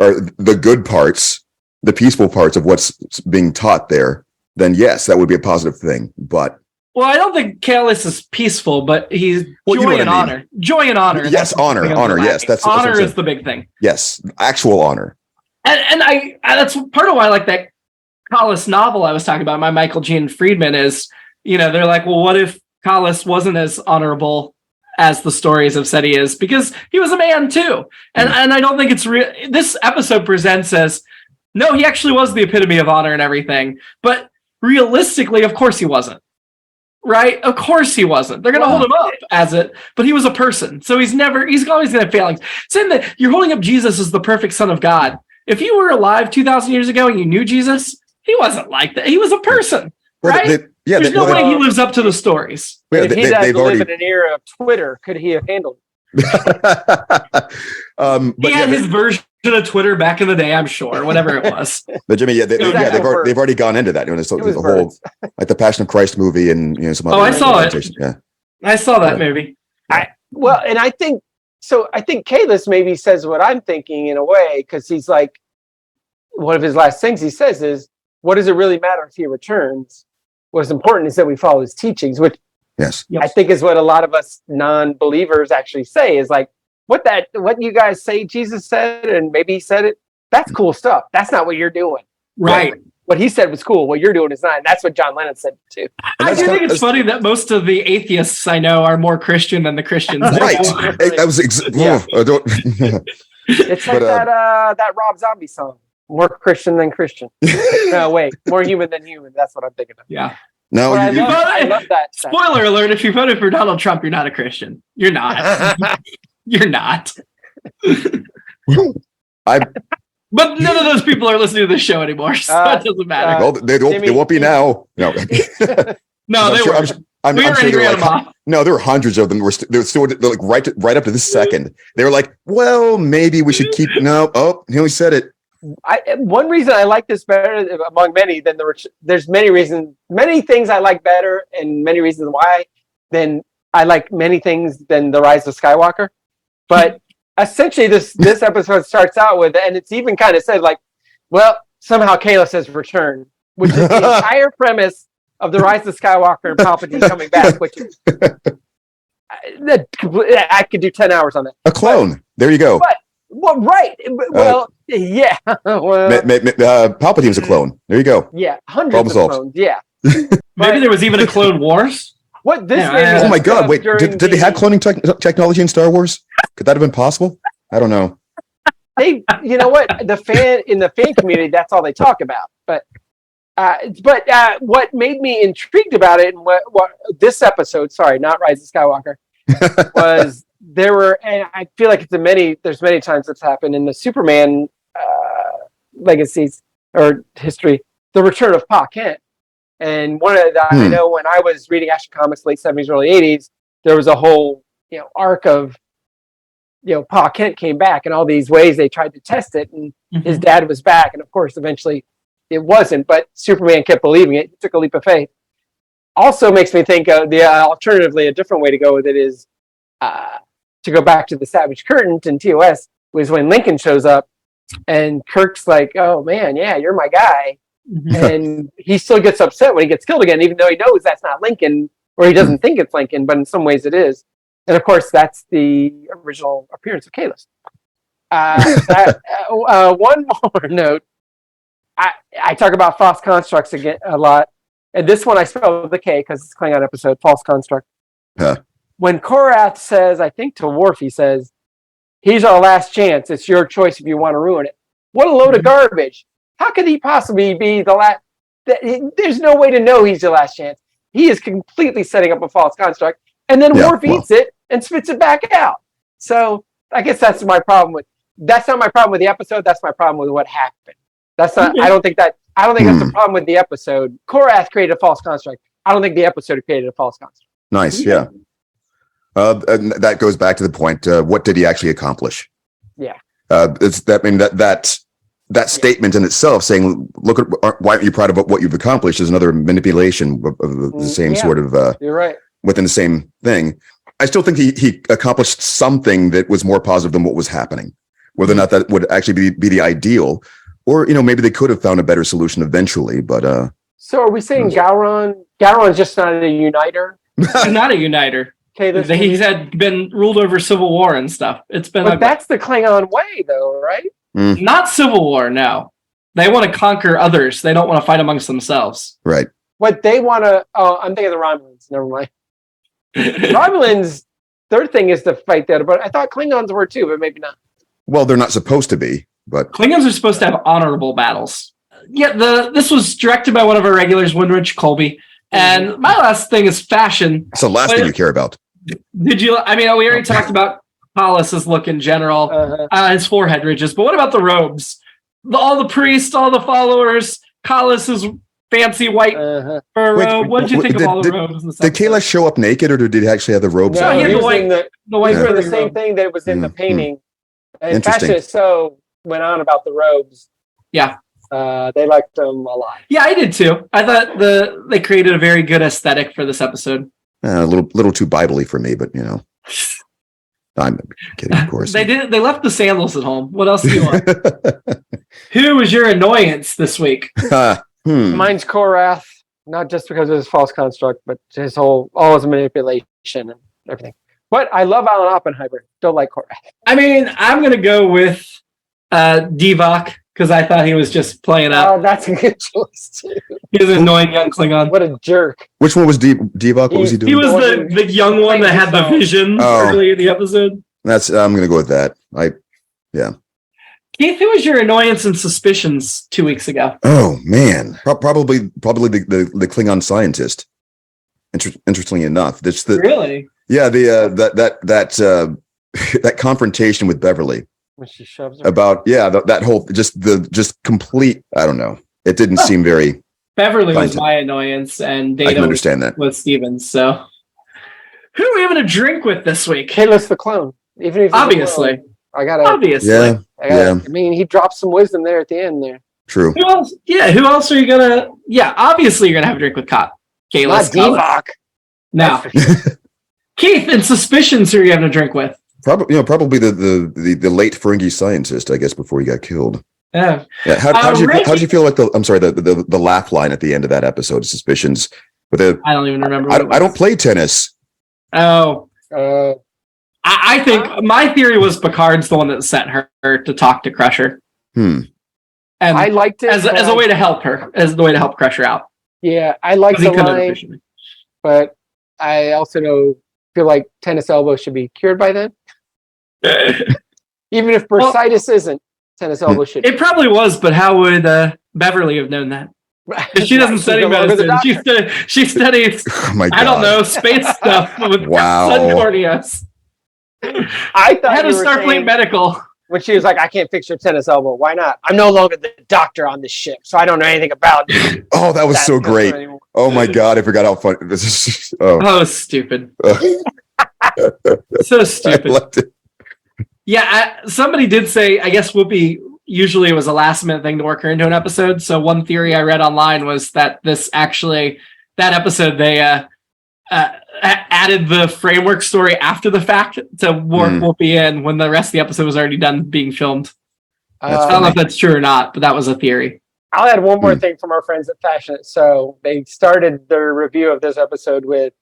are the good parts, the peaceful parts of what's being taught there, then yes, that would be a positive thing. But I don't think Kallus is peaceful, but he's joy and honor. Joy and honor. Yes, honor. Yes, that's honor is the big thing. Yes, actual honor. And I that's part of why I like that Kallus novel I was talking about, my Michael Gene Friedman, is, they're like, well, what if Kallus wasn't as honorable as the stories have said he is? Because he was a man too. And I don't think it's real. This episode presents as, no, he actually was the epitome of honor and everything. But realistically, of course he wasn't. Right? Of course he wasn't. They're going to hold him up as it, but he was a person. So he's always going to have failings. Saying that you're holding up Jesus as the perfect son of God. If you were alive 2,000 years ago and you knew Jesus, he wasn't like that. He was a person, right? There's no way he lives up to the stories. If he had to live in an era of Twitter, could he have handled it? But he had his version of Twitter back in the day, I'm sure, whatever it was. But Jimmy, they've already gone into that. It's the whole, like the Passion of Christ movie, and some other. I saw it. Yeah, I saw that movie. I think Kallus maybe says what I'm thinking in a way, because he's like, one of his last things he says is, what does it really matter if he returns? What's important is that we follow his teachings, which I think is what a lot of us non-believers actually say, is like, what you guys say Jesus said, and maybe he said it, that's cool stuff. That's not what you're doing. Right. What he said was cool. What you're doing is not. And that's what John Lennon said too. I do think it's funny that most of the atheists I know are more Christian than the Christians. Right. That was It's like that Rob Zombie song. More Christian than Christian. No, wait. More human than human. That's what I'm thinking of. Yeah. No, I love that. Spoiler alert, if you voted for Donald Trump, you're not a Christian. You're not. You're not. But none of those people are listening to this show anymore, so it doesn't matter. Well, they won't be now. No. No, they were. I'm sure there were no, there were hundreds of them. They're still like right up to this second. They were like, well, maybe we should keep. No, oh, he only said it. One reason I like this better among many than there's many reasons, many things I like better, and many reasons why. Then I like many things than The Rise of Skywalker. But essentially, this episode starts out with, and it's even kind of said like, well, somehow Kalis has returned, which is the entire premise of The Rise of Skywalker and Palpatine coming back, which is, I could do 10 hours on that. A clone. There you go. Well, right. Well, yeah. Well, Palpatine's a clone. There you go. Yeah, hundreds of clones. Yeah. Maybe there was even a Clone Wars. What this? Oh my God! Wait, did they have cloning technology in Star Wars? Could that have been possible? I don't know. You know what? In the fan community, that's all they talk about. But what made me intrigued about it, and what this episode, sorry, not Rise of Skywalker, was there were, and I feel like there's many times it's happened in the Superman legacies or history, the return of Pa Kent. And I know when I was reading Action Comics, late 70s, early 80s, there was a whole arc of Pa Kent came back, and all these ways they tried to test it, and his dad was back, and of course, eventually it wasn't. But Superman kept believing it. He took a leap of faith. Also makes me think of alternatively, a different way to go with it is to go back to the Savage Curtain in TOS, was when Lincoln shows up, and Kirk's like, "Oh man, yeah, you're my guy." And he still gets upset when he gets killed again, even though he knows that's not Lincoln, or he doesn't think it's Lincoln, but in some ways it is. And of course, that's the original appearance of Kalis. One more note. I talk about false constructs again a lot. And this one I spell with a K because it's a Klingon episode, false construct. Huh. When Korath says, I think to Worf, he says, "He's our last chance. It's your choice if you want to ruin it." What a load of garbage. How could he possibly be the last? There's no way to know he's the last chance. He is completely setting up a false construct, and then Worf eats it and spits it back out. So I guess that's my problem that's not my problem with the episode. That's my problem with what happened. That's not. I don't think that's the problem with the episode. Korath created a false construct. I don't think the episode created a false construct. Nice, yeah. And that goes back to the point. What did he actually accomplish? Yeah. That statement in itself, saying, "Look at why aren't you proud of what you've accomplished?" is another manipulation of the same sort of. You're right. Within the same thing, I still think he accomplished something that was more positive than what was happening. Whether or not that would actually be the ideal, or maybe they could have found a better solution eventually. But so are we saying Gowron's just not a uniter? He's not a uniter. Okay, he's been ruled over civil war and stuff. It's been, but that's the Klingon way, though, right? Not civil war. No, they want to conquer others. They don't want to fight amongst themselves. Right. What they want to. Oh, I'm thinking of the Romulans. Never mind. Romulans. Their thing is to fight that, but I thought Klingons were too, but maybe not. Well, they're not supposed to be, but Klingons are supposed to have honorable battles. Yeah, this was directed by one of our regulars, Winrich Colby. And my last thing is fashion. It's the last thing you care about. Did you? I mean, we already talked about Hollis's look in general, his forehead ridges. But what about the robes? All the priests, all the followers, Hollis's fancy white fur robe. What did you think of all the robes? Did Kalis show up naked, or did he actually have the robes? No, on? he had the white. He the same thing that was in the painting. And Interesting. Fashion so went on about the robes. Yeah. They liked them a lot. Yeah, I did too. I thought they created a very good aesthetic for this episode. A little too Bible-y for me, but I'm kidding, of course. They left the sandals at home. What else do you want? Who was your annoyance this week? Mine's Korath, not just because of his false construct, but all his manipulation and everything. But I love Alan Oppenheimer. Don't like Korath. I mean, I'm gonna go with Divok, because I thought he was just playing up. Oh, that's a good choice too. He was an annoying young Klingon. What a jerk! Which one was Divok? What was he doing? He was the young one that had the visions early in the episode. I'm going to go with that. Keith, who was your annoyance and suspicions 2 weeks ago? Oh man, probably the Klingon scientist. Interestingly enough, really. Yeah, that confrontation with Beverly. When she shoves her. About that whole just complete. I don't know. It didn't seem very. Beverly was Fine. my annoyance, and I can Data understand that. was Stevens. So, who are we having a drink with this week? Kalis the clone. Even if he's a Obviously. clone, I gotta. Obviously. Yeah. I mean, he dropped some wisdom there at the end. There. True. Who else? Yeah, who else are you gonna? Yeah, obviously you're gonna have a drink with Cop. Not Kalis. Devok. No. Keith and Suspicions, who are you having a drink with? Probably the late Ferengi scientist, I guess, before he got killed. Yeah. Yeah. How did you feel like the laugh line at the end of that episode of Suspicions? With I don't even remember. I don't play tennis. Oh. I think my theory was Picard's the one that sent her to talk to Crusher. And I liked it as a way to help her, as the way to help Crusher out. Yeah, I liked the line, but I also feel like tennis elbow should be cured by then. Even if bursitis isn't, tennis elbow should. It probably was, but how would Beverly have known that? She doesn't study medicine. She studies. Oh my God. I don't know, space stuff with Sun Corneas. I thought Head of Starfleet Medical. When she was like, "I can't fix your tennis elbow. Why not? I'm no longer the doctor on this ship, so I don't know anything about it." Oh, that was so great. Oh my God, I forgot how funny this is. Oh, stupid. So stupid. I loved it. Yeah, somebody did say, I guess Whoopi usually was a last minute thing to work her into an episode. So one theory I read online was that that episode, they added the framework story after the fact to work Whoopi in when the rest of the episode was already done being filmed. I don't know if that's true or not, but that was a theory. I'll add one more thing from our friends at Passionate. So they started their review of this episode with,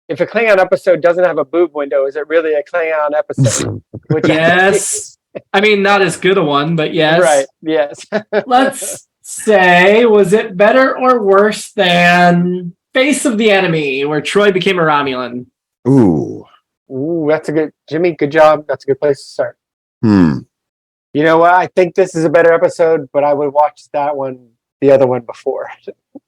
if a Klingon episode doesn't have a boob window, is it really a Klingon episode? Which yes. I mean, not as good a one, but yes. Right, yes. Let's say, was it better or worse than Face of the Enemy, where Troy became a Romulan? Ooh, that's a good, Jimmy, good job. That's a good place to start. You know what? I think this is a better episode, but I would watch the other one before.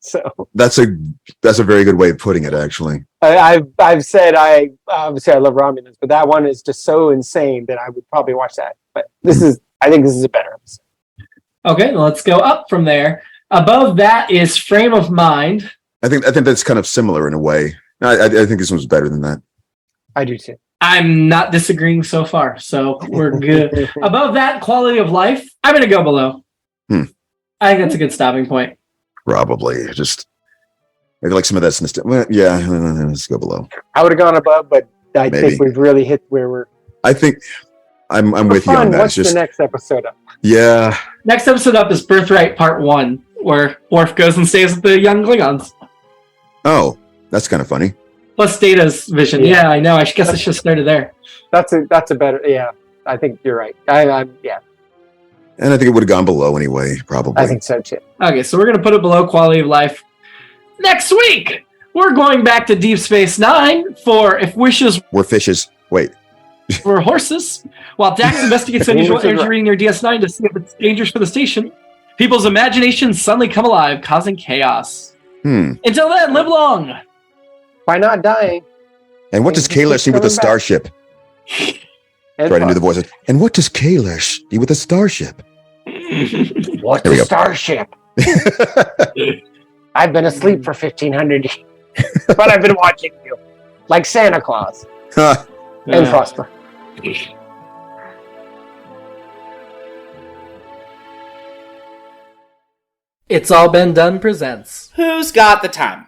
So that's a very good way of putting it, actually. I've said obviously I love Romulans, but that one is just so insane that I would probably watch that. But I think this is a better episode. Okay, let's go up from there. Above that is Frame of Mind. I think that's kind of similar in a way. I think this one's better than that. I do too. I'm not disagreeing so far, so we're good. Above that, Quality of Life, I'm going to go below. I think that's a good stopping point. Probably. Just maybe like some of that's let's go below. I would have gone above, but I think we've really hit where we're. I think I'm with you on that. What's the next episode up? Yeah. Next episode up is Birthright Part 1, where Worf goes and stays with the young Klingons. Oh, that's kind of funny. Plus Data's vision. Yeah, I know. I guess I should have started there. That's a better. Yeah, I think you're right. Yeah. And I think it would have gone below anyway, probably. I think so too. Okay, so we're going to put it below Quality of Life. Next week, we're going back to Deep Space Nine for If Wishes Were Fishes. Wait. Were Horses. While Dax investigates unusual energy reading near DS9 to see if it's dangerous for the station, people's imaginations suddenly come alive, causing chaos. Until then, live long. Why not dying? And what does Kalish do with a starship? Try to do the voices. And what does Kalish do with a starship? What's a starship? I've been asleep for 1,500 years, but I've been watching you, like Santa Claus and Prosper. It's All Been Done presents Who's Got the Time?